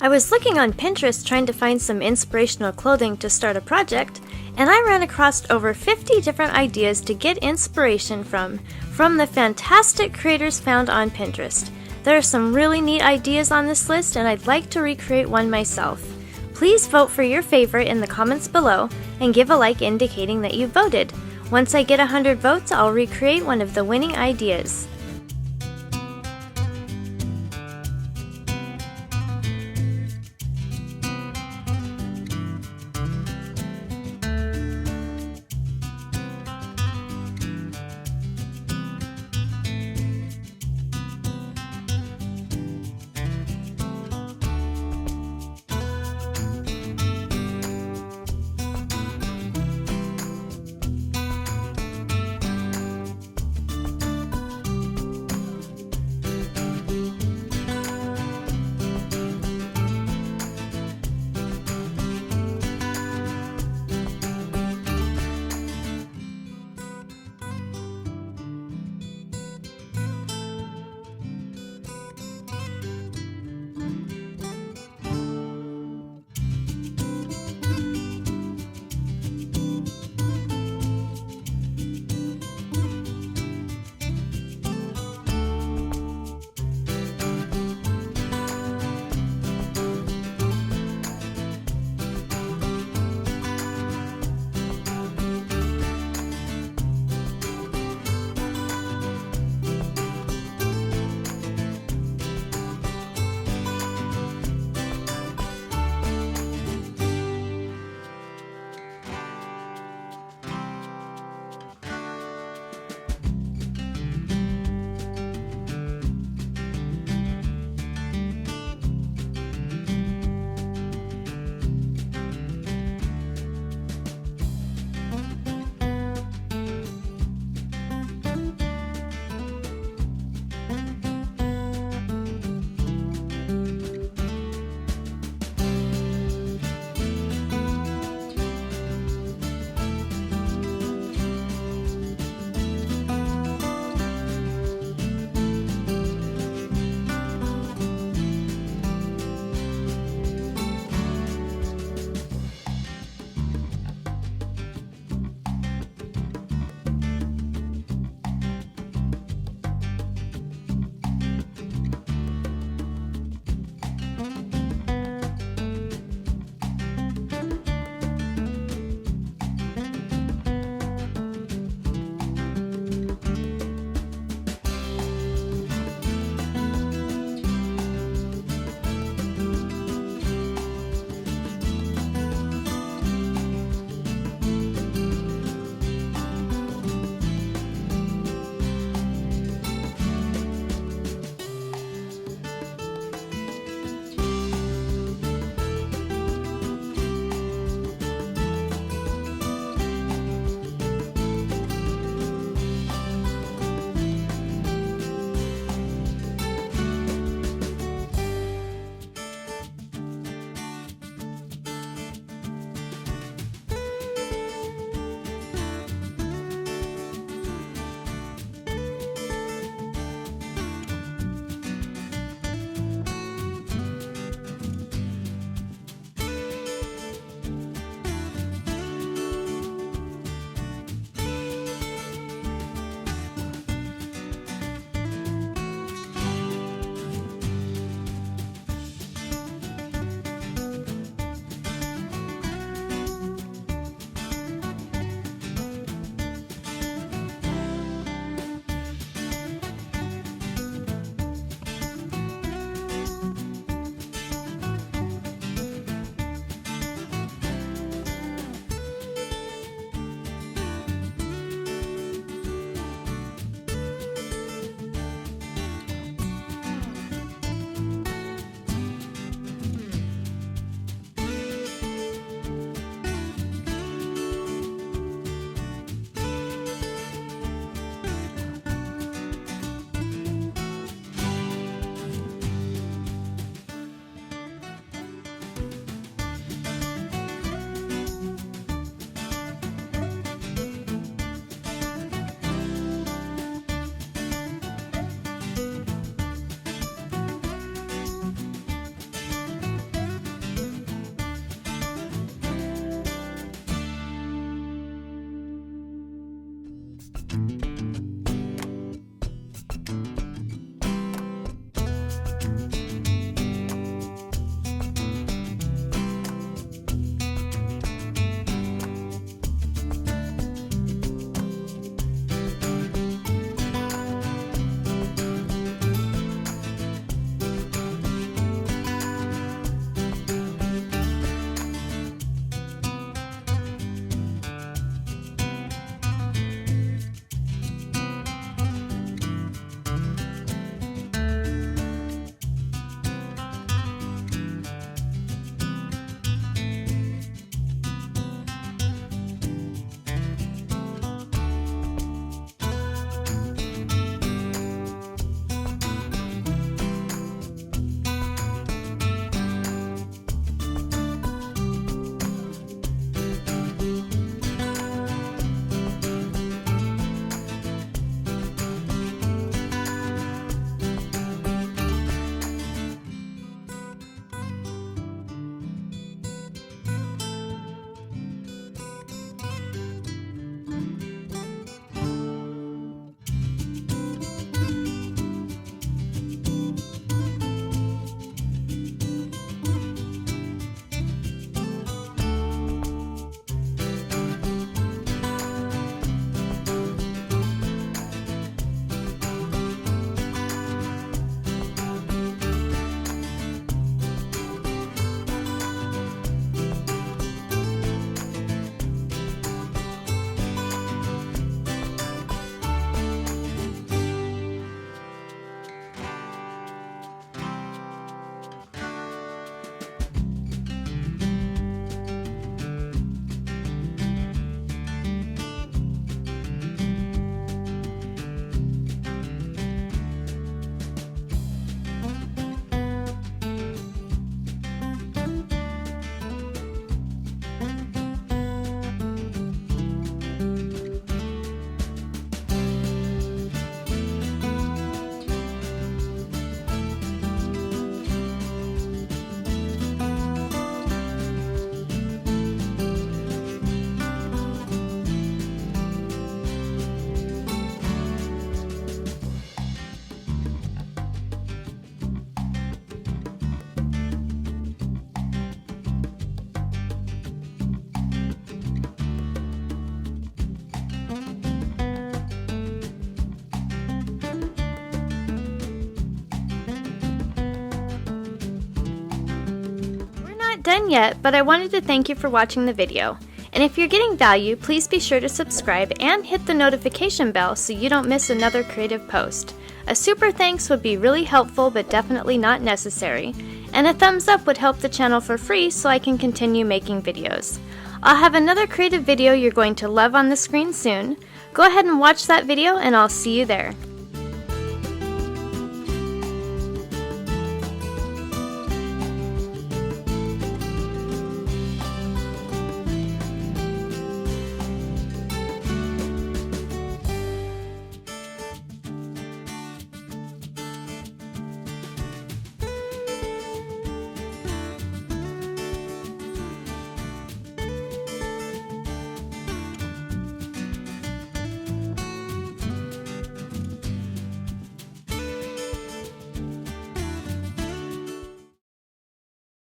I was looking on Pinterest trying to find some inspirational clothing to start a project, and I ran across over 50 different ideas to get inspiration from the fantastic creators found on Pinterest. There are some really neat ideas on this list, and I'd like to recreate one myself. Please vote for your favorite in the comments below and give a like indicating that you voted. Once I get 100 votes, I'll recreate one of the winning ideas. done yet, but I wanted to thank you for watching the video. And if you're getting value, please be sure to subscribe and hit the notification bell so you don't miss another creative post. A super thanks would be really helpful but definitely not necessary. And a thumbs up would help the channel for free so I can continue making videos. I'll have another creative video you're going to love on the screen soon. Go ahead and watch that video and I'll see you there.